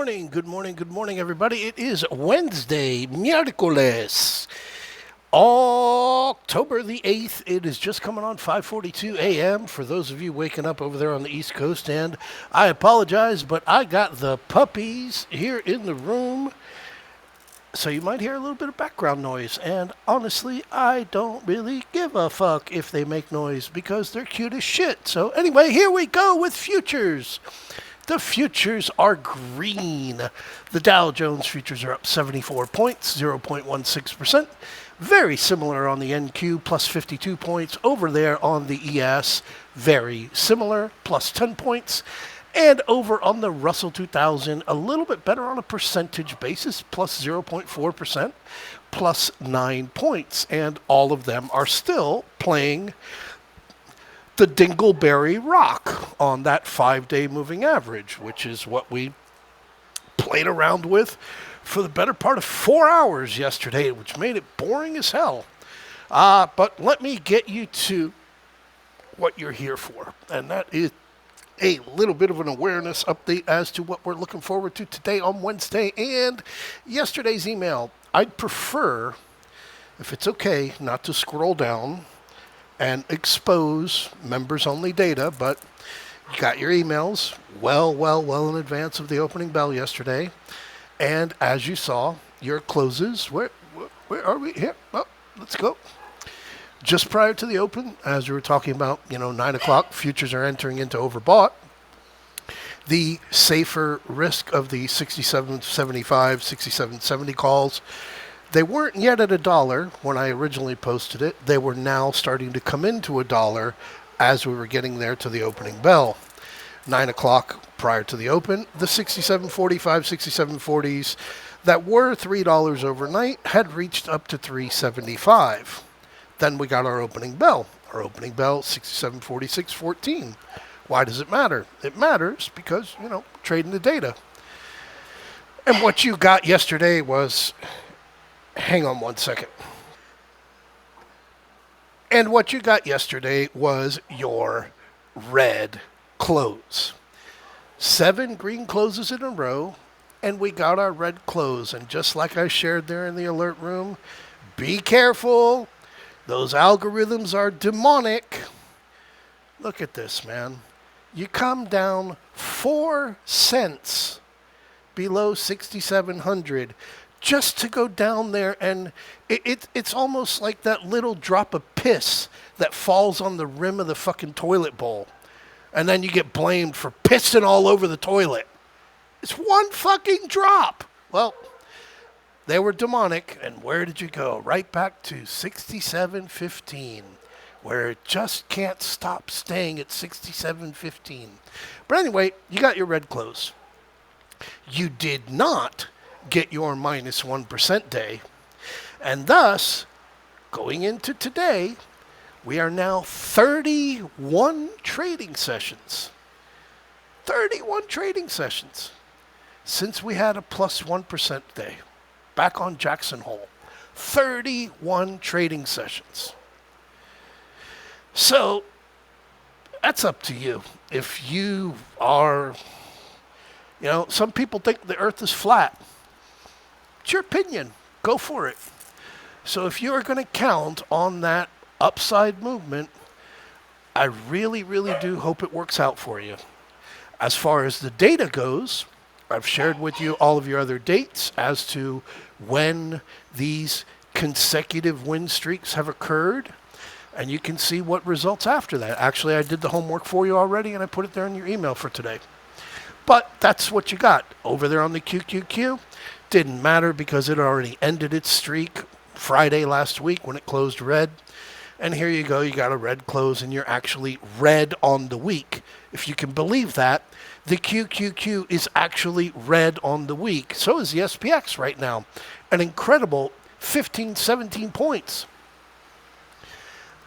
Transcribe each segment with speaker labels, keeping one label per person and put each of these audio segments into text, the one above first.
Speaker 1: Good morning, everybody. It is Wednesday, miércoles, October the 8th. It is just coming on 5:42 a.m. for those of you waking up over there on the East Coast. And I apologize, but I got the puppies here in the room, so you might hear a little bit of background noise. And honestly, I don't really give a fuck if they make noise because they're cute as shit. So anyway, here we go with futures. The futures are green. The Dow Jones futures are up 74 points, 0.16%. Very similar on the NQ, plus 52 points. Over there on the ES, very similar, plus 10 points. And over on the Russell 2000, a little bit better on a percentage basis, plus 0.4%, plus 9 points. And all of them are still playing the Dingleberry Rock on that 5-day moving average, which is what we played around with for the better part of 4 hours yesterday, which made it boring as hell. But let me get you to what you're here for, and that is a little bit of an awareness update as to what we're looking forward to today on Wednesday and yesterday's email. I'd prefer, if it's okay, not to scroll down and expose members-only data, but you got your emails well in advance of the opening bell yesterday. And as you saw, your closes, where are we? Here, oh, let's go. Just prior to the open, as we were talking about, 9 o'clock, futures are entering into overbought. The safer risk of the 67.75, 67.70 calls, they weren't yet at $1 when I originally posted it. They were now starting to come into $1 as we were getting there to the opening bell. 9 o'clock prior to the open, the 67.45, 67.40s that were $3 overnight had reached up to $3.75. Then we got our opening bell. Our opening bell, 67.46.14. Why does it matter? It matters because, trading the data. And what you got yesterday was... Hang on one second. And what you got yesterday was your red close. 7 green closes in a row, and we got our red close. And just like I shared there in the alert room, be careful. Those algorithms are demonic. Look at this, man. You come down 4 cents below 6,700. Just to go down there, and it's almost like that little drop of piss that falls on the rim of the fucking toilet bowl. And then you get blamed for pissing all over the toilet. It's one fucking drop. Well, they were demonic, and where did you go? Right back to 67.15, where it just can't stop staying at 67.15. But anyway, you got your red close. You did not get your minus 1% day. And thus, going into today, we are now 31 trading sessions. 31 trading sessions since we had a plus 1% day back on Jackson Hole. 31 trading sessions. So, that's up to you. If you are, some people think the earth is flat. It's your opinion. Go for it. So if you are going to count on that upside movement, I really do hope it works out for you. As far as the data goes, I've shared with you all of your other dates as to when these consecutive win streaks have occurred, and you can see what results after that. Actually, I did the homework for you already, and I put it there in your email for today. But that's what you got. Over there on the QQQ, didn't matter because it already ended its streak Friday last week when it closed red. And here you go, you got a red close and you're actually red on the week. If you can believe that, the QQQ is actually red on the week. So is the SPX right now. An incredible 15, 17 points.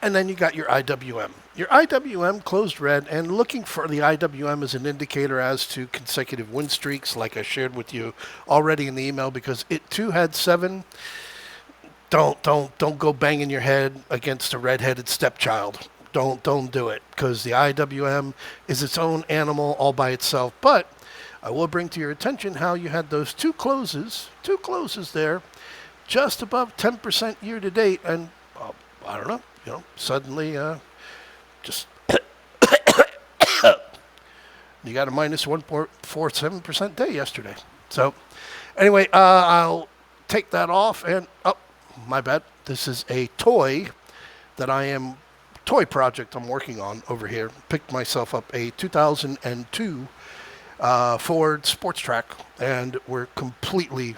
Speaker 1: And then you got your IWM. Your IWM closed red, and looking for the IWM as an indicator as to consecutive win streaks, like I shared with you already in the email, because it too had 7. Don't go banging your head against a red-headed stepchild. Don't do it, because the IWM is its own animal all by itself. But I will bring to your attention how you had those two closes there, just above 10% year to date, and I don't know, suddenly just you got a minus 1.47% day yesterday. So anyway, I'll take that off, and my bad. This is a toy project I'm working on over here. Picked myself up a 2002 Ford Sports Track, and we're completely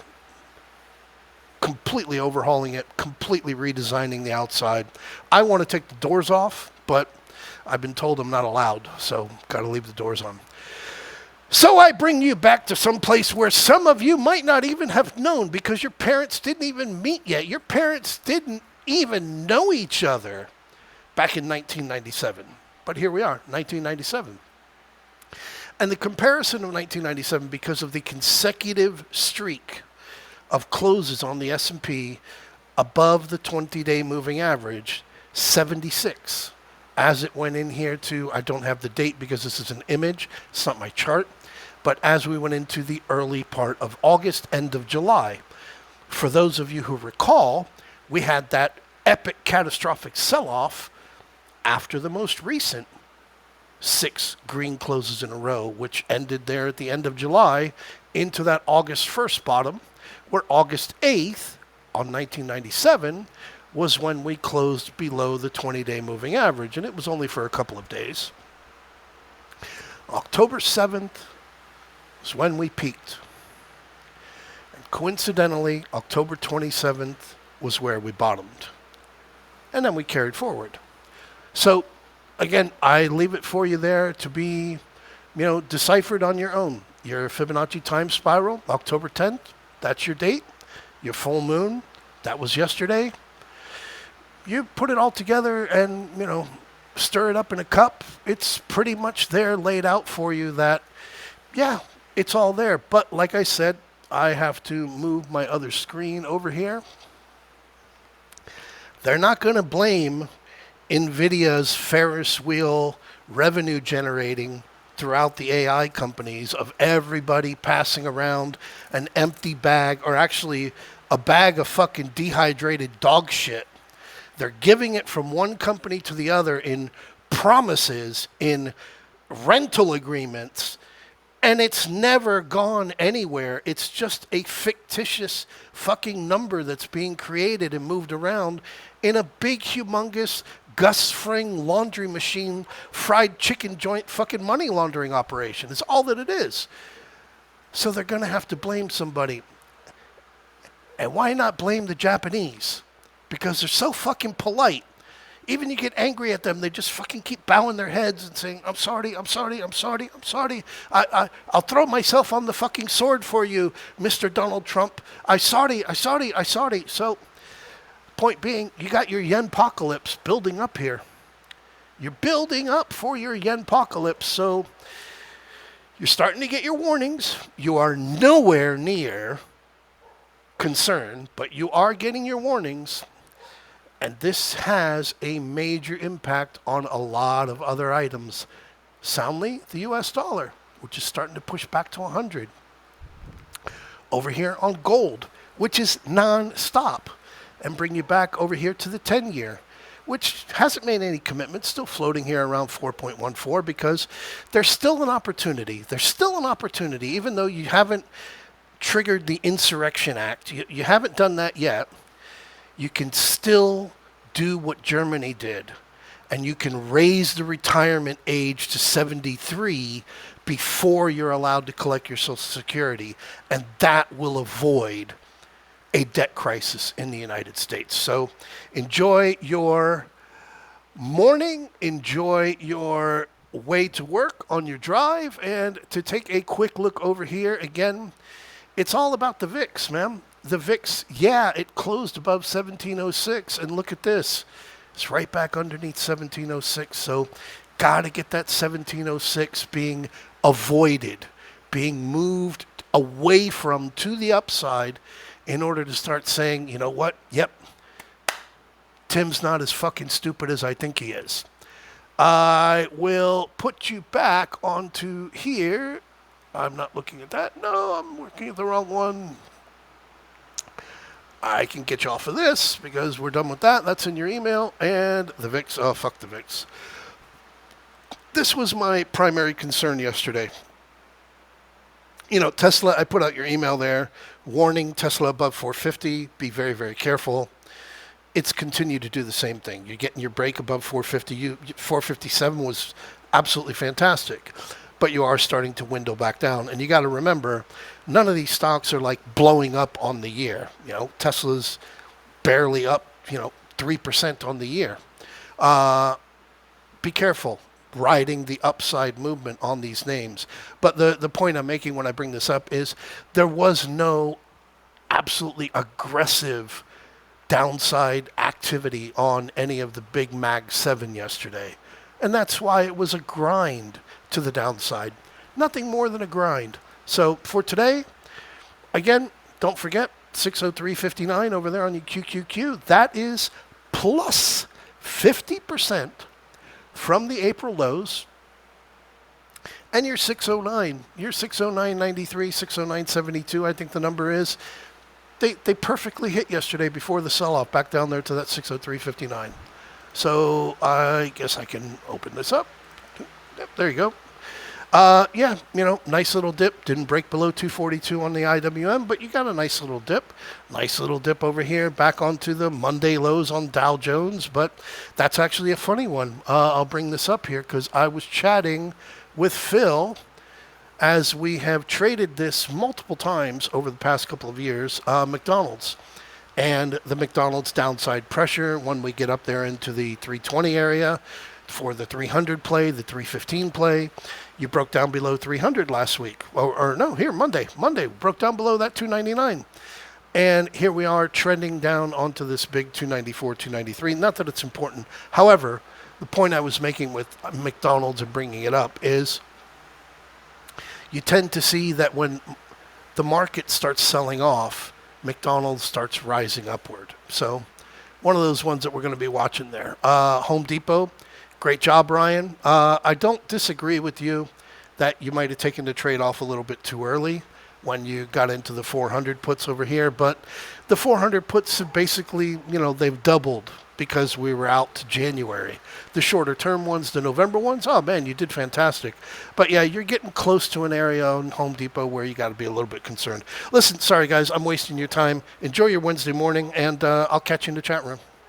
Speaker 1: overhauling it, completely redesigning the outside. I want to take the doors off, but I've been told I'm not allowed, so got to leave the doors on. So I bring you back to some place where some of you might not even have known, because your parents didn't even meet yet. Your parents didn't even know each other back in 1997. But here we are, 1997. And the comparison of 1997, because of the consecutive streak of closes on the S&P above the 20-day moving average, 76. As it went in here to, I don't have the date because this is an image, it's not my chart, but as we went into the early part of August, end of July. For those of you who recall, we had that epic catastrophic sell-off after the most recent 6 green closes in a row, which ended there at the end of July into that August 1st bottom, where August 8th on 1997 was when we closed below the 20-day moving average, and it was only for a couple of days. October 7th was when we peaked. And coincidentally, October 27th was where we bottomed. And then we carried forward. So, again, I leave it for you there to be, deciphered on your own. Your Fibonacci time spiral, October 10th, that's your date. Your full moon, that was yesterday. You put it all together and, stir it up in a cup. It's pretty much there laid out for you that, yeah, it's all there. But like I said, I have to move my other screen over here. They're not going to blame NVIDIA's Ferris wheel revenue generating throughout the AI companies of everybody passing around an empty bag, or actually a bag of fucking dehydrated dog shit. They're giving it from one company to the other in promises, in rental agreements, and it's never gone anywhere. It's just a fictitious fucking number that's being created and moved around in a big, humongous Gus Fring laundry machine, fried chicken joint fucking money laundering operation. It's all that it is. So they're going to have to blame somebody. And why not blame the Japanese? Because they're so fucking polite. Even you get angry at them, they just fucking keep bowing their heads and saying, I'm sorry. I'll throw myself on the fucking sword for you, Mr. Donald Trump. I sorry. So, point being, you got your yen-pocalypse building up here. You're building up for your yen-pocalypse, so you're starting to get your warnings. You are nowhere near concerned, but you are getting your warnings. And this has a major impact on a lot of other items. Soundly, the US dollar, which is starting to push back to 100. Over here on gold, which is non-stop. And bring you back over here to the 10-year, which hasn't made any commitments, still floating here around 4.14, because there's still an opportunity. There's still an opportunity, even though you haven't triggered the Insurrection Act. You haven't done that yet. You can still do what Germany did, and you can raise the retirement age to 73 before you're allowed to collect your Social Security, and that will avoid a debt crisis in the United States. So enjoy your morning, enjoy your way to work on your drive, and to take a quick look over here again, it's all about the VIX, man. The VIX, yeah, it closed above 1706, and look at this. It's right back underneath 1706, so got to get that 1706 being avoided, being moved away from to the upside in order to start saying, you know what, yep, Tim's not as fucking stupid as I think he is. I will put you back onto here. I'm not looking at that. No, I'm looking at the wrong one. I can get you off of this because we're done with that. That's in your email. And the VIX, oh, fuck the VIX. This was my primary concern yesterday. You know, Tesla, I put out your email there. Warning, Tesla above 450. Be very, very careful. It's continued to do the same thing. You're getting your break above 450. 457 was absolutely fantastic. But you are starting to window back down. And you got to remember, none of these stocks are like blowing up on the year. You know, Tesla's barely up, 3% on the year. Be careful riding the upside movement on these names. But the point I'm making when I bring this up is there was no absolutely aggressive downside activity on any of the big Mag 7 yesterday. And that's why it was a grind to the downside. Nothing more than a grind. So for today, again, don't forget 603.59 over there on your QQQ. That is plus 50% from the April lows. And your 609, your 609.93, 609.72, I think the number is. They perfectly hit yesterday before the sell-off back down there to that 603.59. So I guess I can open this up. Yep, there you go. Yeah, nice little dip. Didn't break below 242 on the IWM, but you got a nice little dip. Nice little dip over here back onto the Monday lows on Dow Jones, but that's actually a funny one. I'll bring this up here because I was chatting with Phil as we have traded this multiple times over the past couple of years, McDonald's. And the McDonald's downside pressure when we get up there into the 320 area for the 300 play, the 315 play. You broke down below 300 last week. Monday. Monday, broke down below that 299. And here we are trending down onto this big 294, 293. Not that it's important. However, the point I was making with McDonald's and bringing it up is you tend to see that when the market starts selling off, McDonald's starts rising upward. So one of those ones that we're going to be watching there. Home Depot, great job, Ryan. I don't disagree with you that you might have taken the trade off a little bit too early when you got into the 400 puts over here. But the 400 puts have basically, they've doubled because we were out to January. The shorter term ones, the November ones, oh man, you did fantastic. But yeah, you're getting close to an area on Home Depot where you got to be a little bit concerned. Listen, sorry guys, I'm wasting your time. Enjoy your Wednesday morning, and I'll catch you in the chat room.